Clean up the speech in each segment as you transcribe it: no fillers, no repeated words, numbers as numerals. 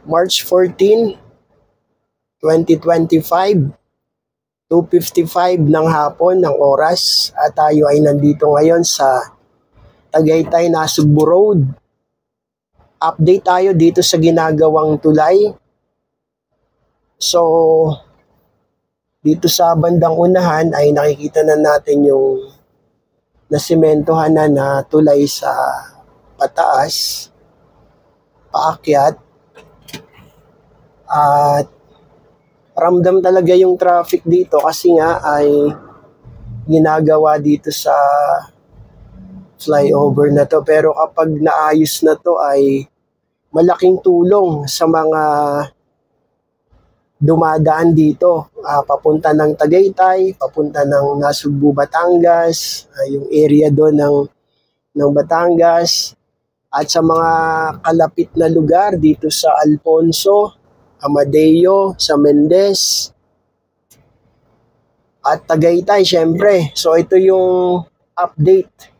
March 14, 2025, 2:55 ng hapon ng oras at tayo ay nandito ngayon sa Tagaytay, Nasugbu Road. Update tayo dito sa ginagawang tulay. So, dito sa bandang unahan ay nakikita na natin yung nasimentohan na tulay sa pataas, paakyat, at ramdam talaga yung traffic dito kasi nga ay ginagawa dito sa flyover na to. Pero kapag naayos na to ay malaking tulong sa mga dumadaan dito. Papunta ng Tagaytay, papunta ng Nasugbu, Batangas, yung area doon ng Batangas, at sa mga kalapit na lugar dito sa Alfonso, Amadeo, sa Mendez, at Tagaytay syempre. So ito yung update.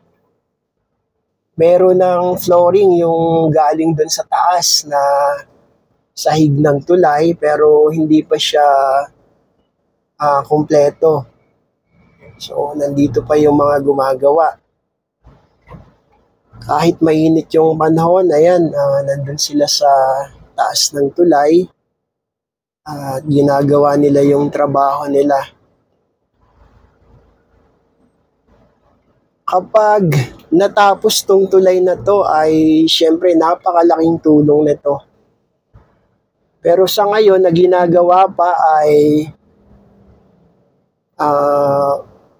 Meron ng flooring yung galing dun sa taas na sahig ng tulay pero hindi pa siya kumpleto. So nandito pa yung mga gumagawa. Kahit mainit yung panahon, ayan, nandun sila sa taas ng tulay. Ginagawa nila yung trabaho nila. Kapag natapos tong tulay na to ay syempre napakalaking tulong nito. Pero sa ngayon na ginagawa pa ay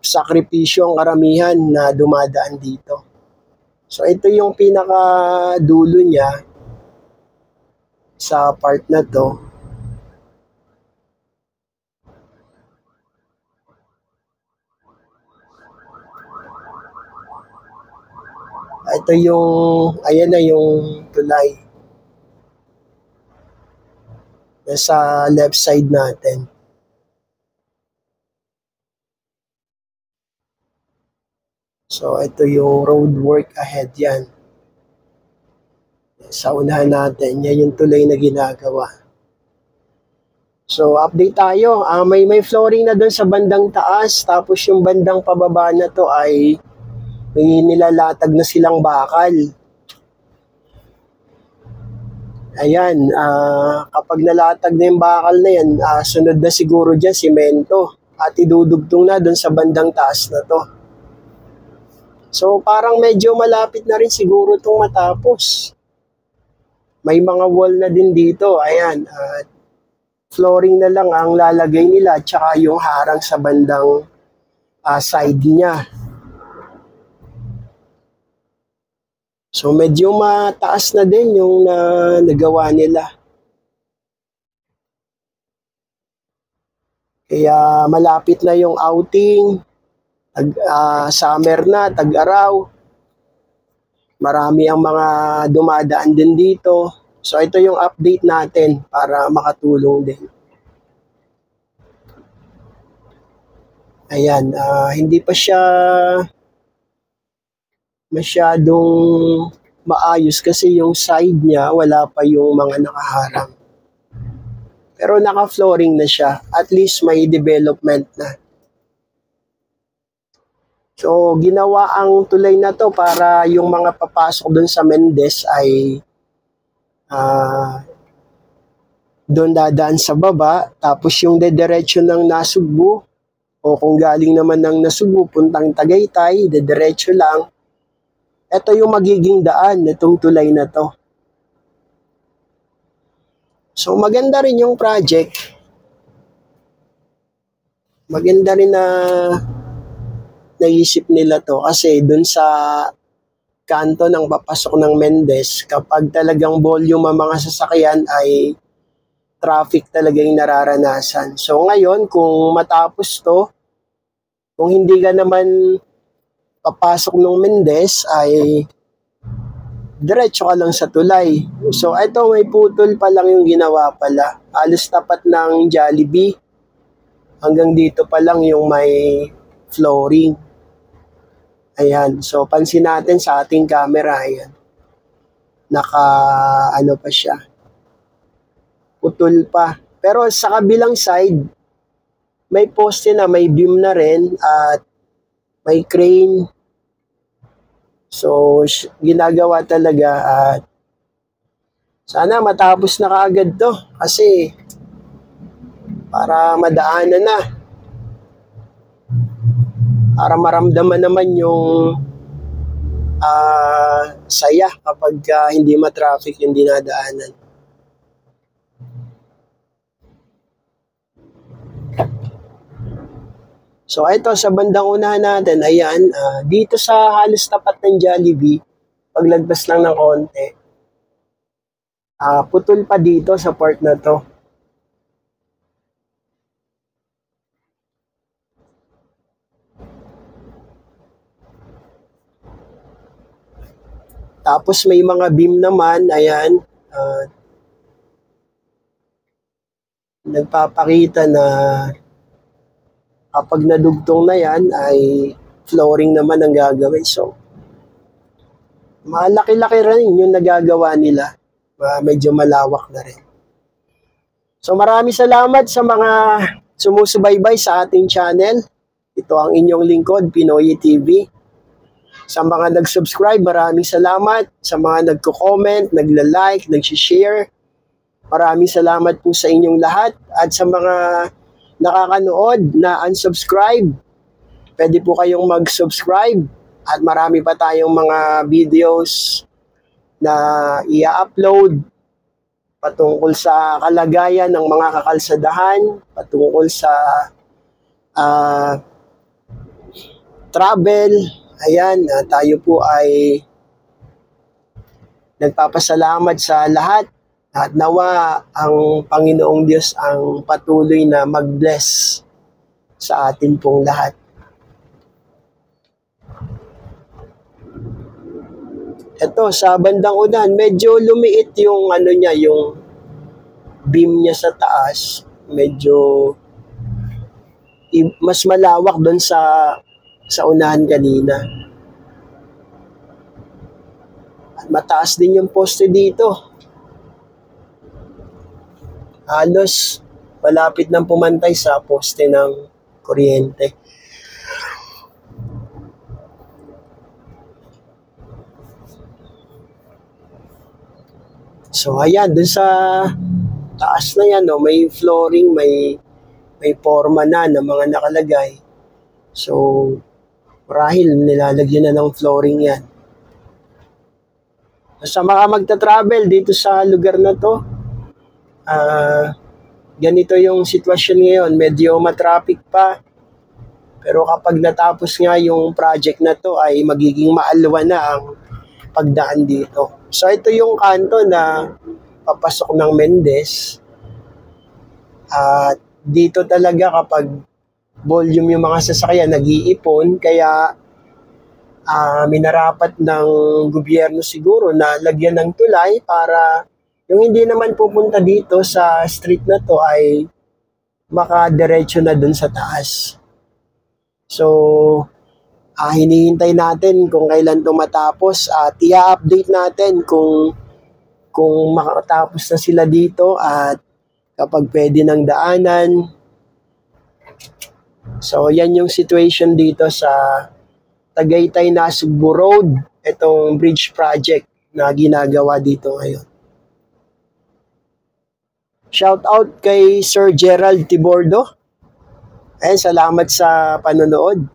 sakripisyo ang karamihan na dumadaan dito. So ito yung pinakadulo niya sa part na to. Ito yung, ayan na yung tulay. Nasa left side natin. So, ito yung road work ahead yan. Sa unahan natin, yan yung tulay na ginagawa. So, update tayo. May flooring na doon sa bandang taas, tapos yung bandang pababa na to ay may nilalatag na silang bakal. Ayan, kapag nalatag na yung bakal na yan, sunod na siguro dyan simento at idudugtong na doon sa bandang taas na to. So parang medyo malapit na rin siguro itong matapos. May mga wall na din dito, ayan, flooring na lang ang lalagay nila at saka yung harang sa bandang side niya. So medyo mataas na din yung nagawa nila. Kaya malapit na yung outing, summer na, tag-araw. Marami ang mga dumadaan din dito. So ito yung update natin para makatulong din. Ayan, hindi pa siya masyadong maayos kasi yung side niya wala pa yung mga nakaharang. Pero naka-flooring na siya. At least may development na. So, ginawa ang tulay na to para yung mga papasok dun sa Mendez ay doon dadaan sa baba. Tapos yung dediretso ng Nasugbu o kung galing naman ng Nasugbu puntang Tagaytay, dediretso lang. Ito yung magiging daan nitong tulay na to. So maganda rin yung project. Maganda rin na naisip nila to kasi dun sa kanto ng papasok ng Mendez, kapag talagang volume ang mga sasakyan ay traffic talaga yung nararanasan. So ngayon kung matapos to, kung hindi ka naman papasok ng Mendez ay diretso ka lang sa tulay. So ito may putol pa lang yung ginawa pala. Halos tapat ng Jollibee. Hanggang dito pa lang yung may flooring. Ayan. So pansin natin sa ating camera. Ayan. Naka ano pa siya. putol pa. Pero sa kabilang side, may poste na, may beam na rin at may crane. So, ginagawa talaga at sana matapos na kaagad to kasi para madaanan na. Para maramdaman naman yung saya kapag hindi ma-traffic yung dinadaanan. So ito sa bandang unahan natin, ayan, dito sa halos tapat ng Jollibee, paglagpas lang ng konti, putol pa dito sa part na to. Tapos may mga beam naman, ayan, nagpapakita na kapag nadugtong na yan ay flooring naman ang gagawin. So, malaki-laki rin yung nagagawa nila. Medyo malawak na rin. So, maraming salamat sa mga sumusubaybay sa ating channel. Ito ang inyong lingkod, Pinoy TV. Sa mga nag-subscribe, maraming salamat. Sa mga nagko-comment, nagla-like, nag-share, maraming salamat po sa inyong lahat. At sa mga nakakanood na unsubscribe, pwede po kayong mag-subscribe at marami pa tayong mga videos na i-upload patungkol sa kalagayan ng mga kakalsadahan, patungkol sa travel. Ayan, tayo po ay nagpapasalamat sa lahat. At nawa ang Panginoong Diyos ang patuloy na mag-bless sa atin pong lahat. Ito, sa bandang unahan, medyo lumiit yung yung beam niya sa taas. Medyo mas malawak doon sa unahan kanina. At mataas din yung poste dito. Halos malapit nang pumantay sa poste ng kuryente. So ayan, dun sa taas na yan, may flooring, may forma na ng mga nakalagay. So marahil nilalagyan na ng flooring yan. Sa mga magta-travel dito sa lugar na to, ganito yung sitwasyon ngayon, medyo matraffic pa, pero kapag natapos nga yung project na to ay magiging maalwa na ang pagdaan dito. So ito yung kanto na papasok ng Mendez, at dito talaga kapag volume yung mga sasakyan nag-iipon, kaya minarapat ng gobyerno siguro na lagyan ng tulay para yung hindi naman pupunta dito sa street na to ay makadiretso na dun sa taas. So, hinihintay natin kung kailan ito matapos at i-update natin kung makatapos na sila dito at kapag pwede ng daanan. So, yan yung situation dito sa Tagaytay-Nasugbu Road, itong bridge project na ginagawa dito ngayon. Shout out kay Sir Gerald Tibordo. Ayan, salamat sa panonood.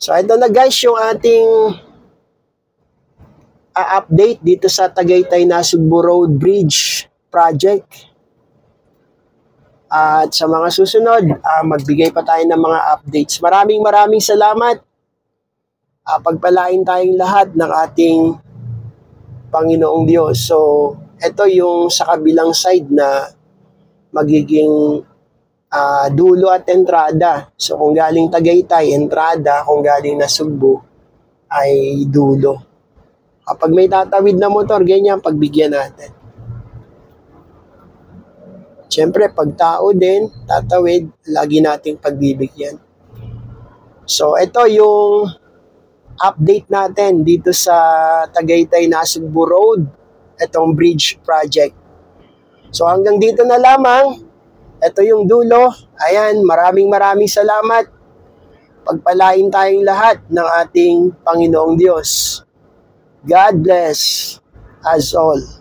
So ito na guys yung ating update dito sa Tagaytay-Nasugbu Road Bridge Project. At sa mga susunod, magbigay pa tayo ng mga updates. Maraming salamat. Pagpalain tayong lahat ng ating Panginoong Diyos. So, ito yung sa kabilang side na magiging dulo at entrada. So, kung galing Tagaytay, entrada. Kung galing Nasugbu, ay dulo. Kapag may tatawid na motor, ganyan, pagbigyan natin. Siyempre, pag tao din, tatawid, lagi nating pagbibigyan. So, ito yung update natin dito sa Tagaytay-Nasugbu Road. itong bridge project. So hanggang dito na lamang. Ito yung dulo. Ayan, maraming salamat. Pagpalain tayong lahat ng ating Panginoong Diyos. God bless us all.